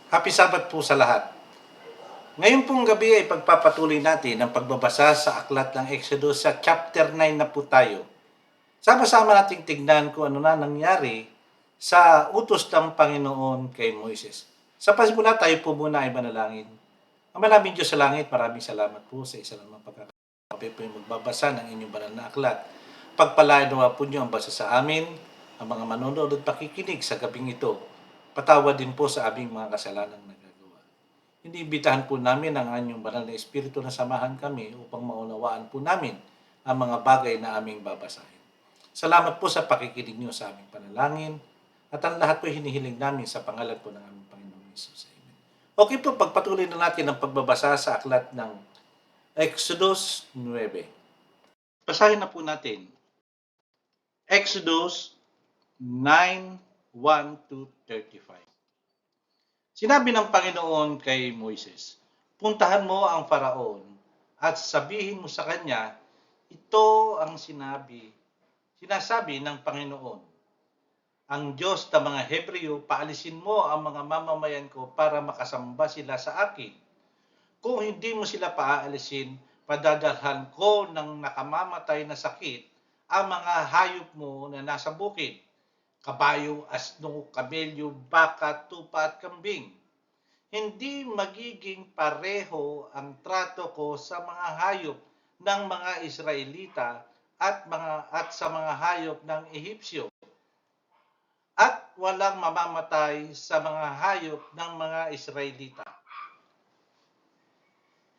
Happy Sabbath po sa lahat. Ngayon pong gabi ay pagpapatuloy natin ang pagbabasa sa aklat ng Exodus sa chapter 9 na po tayo. Sama-sama nating tignan kung ano na nangyari sa utos ng Panginoon kay Moises. Sa pasimula tayo po muna ay manalangin. Ama namin Diyos sa langit, maraming salamat po sa isa namang pagkakataon. Kami po yung magbabasa ng inyong banal na aklat. Pagpalain nawa po niyo ang basa sa amin, ang mga manonood at pakikinig sa gabing ito. Patawad din po sa aming mga kasalanan nagagawa. Iniimbitahan po namin ang anyong banal na Espiritu na samahan kami upang maunawaan po namin ang mga bagay na aming babasahin. Salamat po sa pakikinig niyo sa aming panalangin at ang lahat po hinihiling namin sa pangalan po ng aming Panginoong Hesus. Amen. Okay po, pagpatuloy na natin ang pagbabasa sa aklat ng Exodus 9. Basahin na po natin. Exodus 9:1-35. Sinabi ng Panginoon kay Moises, puntahan mo ang Faraon at sabihin mo sa kanya, ito ang sinasabi ng Panginoon. Ang Diyos ng mga Hebreo, paalisin mo ang mga mamamayan ko para makasamba sila sa akin. Kung hindi mo sila paalisin, padadalhan ko ng nakamamatay na sakit ang mga hayop mo na nasa bukid. Kabayo, asno, kamelyo, baka, tupa at kambing. Hindi magiging pareho ang trato ko sa mga hayop ng mga Israelita at sa mga hayop ng Ehipsyo. At walang mamamatay sa mga hayop ng mga Israelita.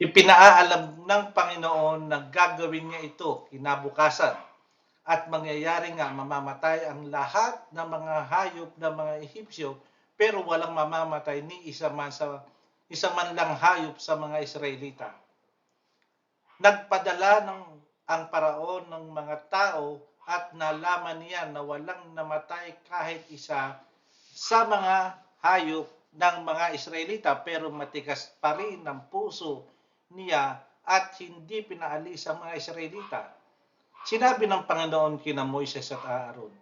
Ipinaalam ng Panginoon na gagawin niya ito kinabukasan at mangyayari nga mamamatay ang lahat ng mga hayop ng mga Ehipsyo pero walang mamamatay ni isa man lang hayop sa mga Israelita. Nagpadala ang paraon ng mga tao at nalaman niya na walang namatay kahit isa sa mga hayop ng mga Israelita pero matigas pa rin ang puso niya at hindi pinaalis ang mga Israelita. Sinabi ng Panginoon kina Moises at Aaron,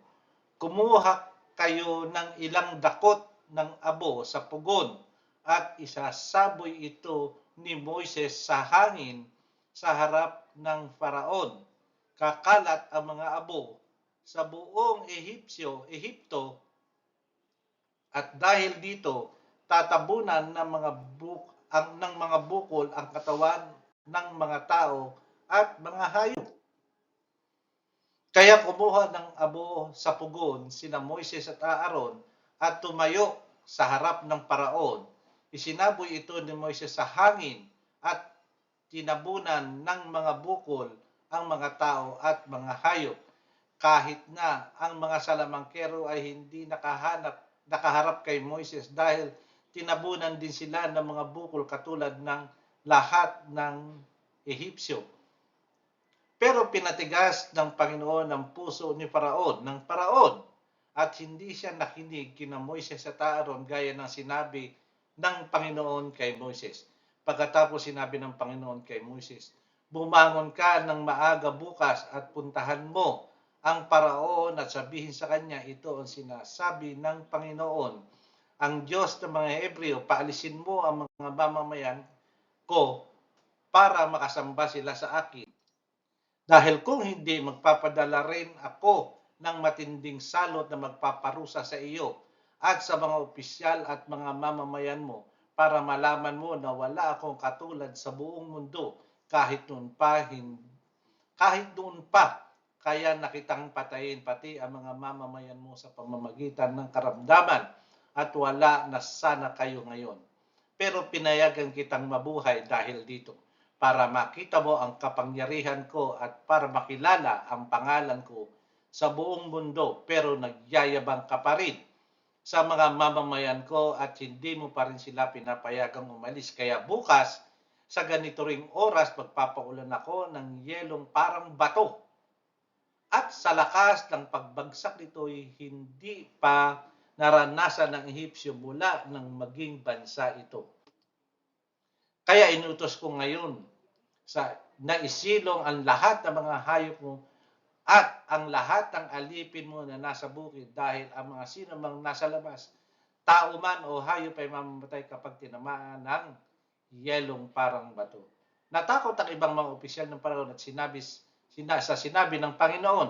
kumuha kayo ng ilang dakot ng abo sa pugon at isasaboy ito ni Moises sa hangin sa harap ng Faraon. Kakalat ang mga abo sa buong Ehipto at dahil dito tatabunan ng mga bukol ang katawan ng mga tao at mga hayop. Kaya kumuha ng abo sa pugon sina Moises at Aaron at tumayo sa harap ng paraon. Isinaboy ito ni Moises sa hangin at tinabunan ng mga bukol ang mga tao at mga hayop. Kahit na ang mga salamangkero ay hindi nakaharap kay Moises dahil tinabunan din sila ng mga bukol katulad ng lahat ng Ehipsyo. Pero pinatigas ng Panginoon ang puso ng Paraon at hindi siya nakinig kina Moises at Aaron gaya ng sinabi ng Panginoon kay Moises. Pagkatapos sinabi ng Panginoon kay Moises, bumangon ka ng maaga bukas at puntahan mo ang Paraon at sabihin sa kanya, ito ang sinasabi ng Panginoon. Ang Diyos ng mga Hebreo, paalisin mo ang mga mamamayan ko para makasamba sila sa akin. Dahil kung hindi, magpapadala rin ako ng matinding salot na magpaparusa sa iyo at sa mga opisyal at mga mamamayan mo para malaman mo na wala akong katulad sa buong mundo kahit noon pa kaya nakitang patayin pati ang mga mamamayan mo sa pamamagitan ng karamdaman at wala na sana kayo ngayon. Pero pinayagan kitang mabuhay dahil dito para makita mo ang kapangyarihan ko at para makilala ang pangalan ko sa buong mundo pero nagyayabang ka pa rin sa mga mamamayan ko at hindi mo pa rin sila pinapayagang umalis. Kaya bukas, sa ganito ring oras, magpapaulan ako ng yelong parang bato. At sa lakas ng pagbagsak nito'y hindi pa naranasan ng Ehipsyo mula nang maging bansa ito. Kaya inutos ko ngayon na isilong ang lahat ng mga hayop mo at ang lahat ng alipin mo na nasa bukid dahil ang mga sinumang nasa labas tao man o hayop ay mamamatay kapag tinamaan ng yelong parang bato. Natakot ang ibang mga opisyal ng Paraon at sa sinabi ng Panginoon.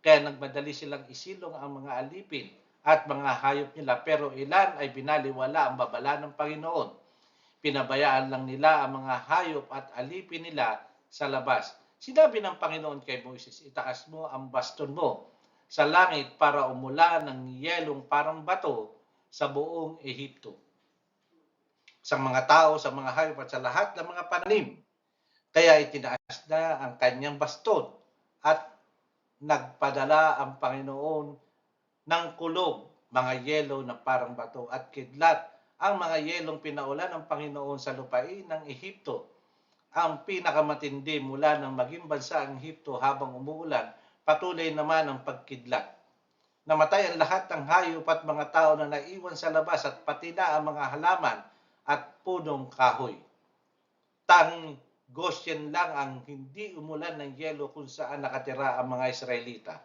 Kaya nagmadali silang isilong ang mga alipin at mga hayop nila, pero ilan ay binaliwala ang babala ng Panginoon. Pinabayaan lang nila ang mga hayop at alipin nila sa labas. Sinabi ng Panginoon kay Moises, itaas mo ang baston mo sa langit para umulan ng yelong parang bato sa buong Ehipto. Sa mga tao, sa mga hayop at sa lahat ng mga pananim. Kaya itinaas na ang kanyang baston at nagpadala ang Panginoon ng kulog, mga yelo na parang bato at kidlat, ang mga yelong pinaulan ng Panginoon sa lupain ng Ehipto. Ang pinakamatindi mula ng maging bansa ang Ehipto habang umuulan, patuloy naman ang pagkidlat. Namatay ang lahat ng hayop at mga tao na naiwan sa labas at pati na ang mga halaman at punong kahoy. Goshen lang ang hindi umulan ng yelo kung saan nakatira ang mga Israelita.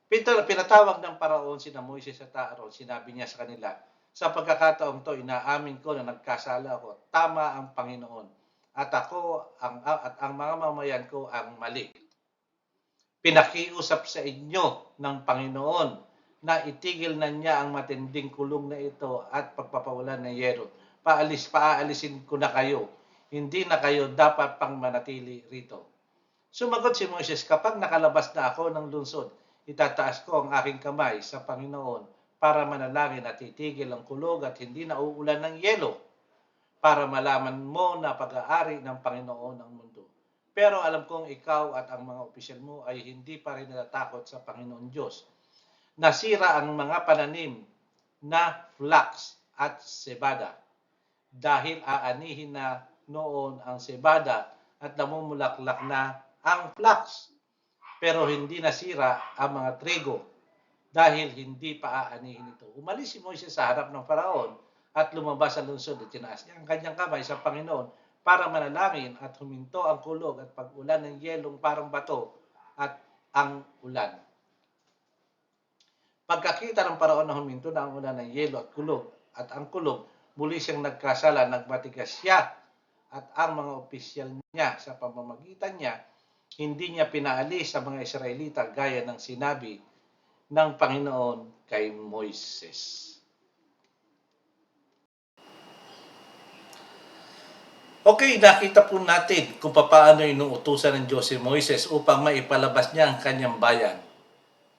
Pinatawag ng Paraon sina Moises at Aaron, sinabi niya sa kanila, sa pagkakataong to, inaamin ko na nagkasala ako, tama ang Panginoon, at ang mga mamayan ko ang mali. Pinakiusap sa inyo ng Panginoon na itigil na niya ang matinding kulong na ito at pagpapawalan ng yelo. Paalisin ko na kayo. Hindi na kayo dapat pang manatili rito. Sumagot si Moises, kapag nakalabas na ako ng lungsod, itataas ko ang aking kamay sa Panginoon para manalangin at itigil ang kulog at hindi na uulan ng yelo para malaman mo na pag-aari ng Panginoon ang mundo. Pero alam kong ikaw at ang mga opisyal mo ay hindi pa rin natatakot sa Panginoon Diyos. Nasira ang mga pananim na flax at cebada dahil aanihin na noon ang cebada at namumulaklak na ang flax. Pero hindi nasira ang mga trigo dahil hindi pa aanihin ito. Umalis si Moises sa harap ng Paraon at lumabas sa lungsod at tinaas niya ang kanyang kamay sa Panginoon para manalangin at huminto ang kulog at pag-ulan ng yelong parang bato at ang ulan. Pagkakita ng Paraon na huminto na ang ulan ng yelo at ang kulog, muli siyang nagkasala, nagmatigas siya at ang mga opisyal niya sa pamamagitan niya, hindi niya pinaalis sa mga Israelita gaya ng sinabi ng Panginoon kay Moises. Okay, nakita po natin kung paano inuutusan ng Diyos si Moises upang maipalabas niya ang kanyang bayan.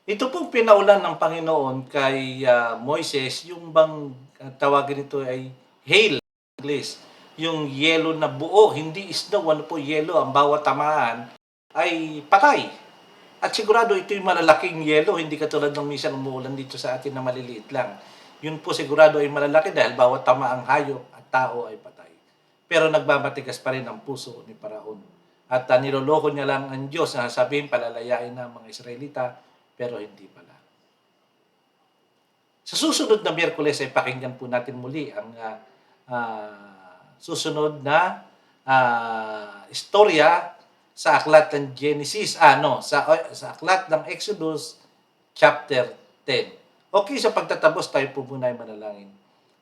Ito pong pinaulan ng Panginoon kay Moises, yung bang tawagin ito ay hail, English. Yung yelo na buo, hindi snow, ano po yelo, ang bawat tamaan ay patay. At sigurado ito yung malalaking yelo, hindi katulad ng minsan umuulan dito sa atin na maliliit lang. Yun po sigurado ay malalaki dahil bawat tamaang hayop at tao ay patay. Pero nagbabatigas pa rin ang puso ni Paraon. At niloloko niya lang ang Diyos na sabihin palalayain na mga Israelita, pero hindi pala. Sa susunod na Miyerkules ay pakinggan po natin muli ang susunod na istorya sa aklat ng Genesis, sa aklat ng Exodus chapter 10. Okay, sa pagtatapos tayo po muna ay manalangin.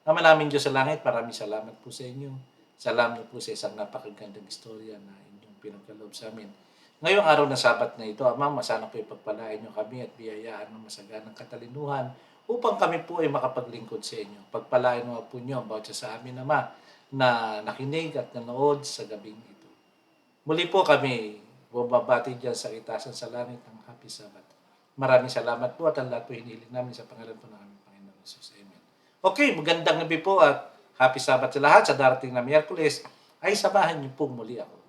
Ama namin Diyos sa langit, maraming salamat po sa inyo. Salamat po sa isang napakagandang istorya na inyong pinagkaloob sa amin. Ngayong araw na Sabat na ito, Ama, sana po ipagpalain niyo kami at biyayaan ng masaganang katalinuhan upang kami po ay makapaglingkod sa inyo. Pagpalain mo po niyo ang bawat sa amin, Ama, na nakinig at nanood sa gabing ito. Muli po kami bumabati dyan sa itasan sa langit ng Happy Sabat. Maraming salamat po at ang lahat po hinihiling namin sa pangalan po ng aming Panginoon Jesus. Amen. Okay, magandang gabi po at Happy Sabat sa lahat. Sa darating na Miyerkules ay samahan niyo po muli ako.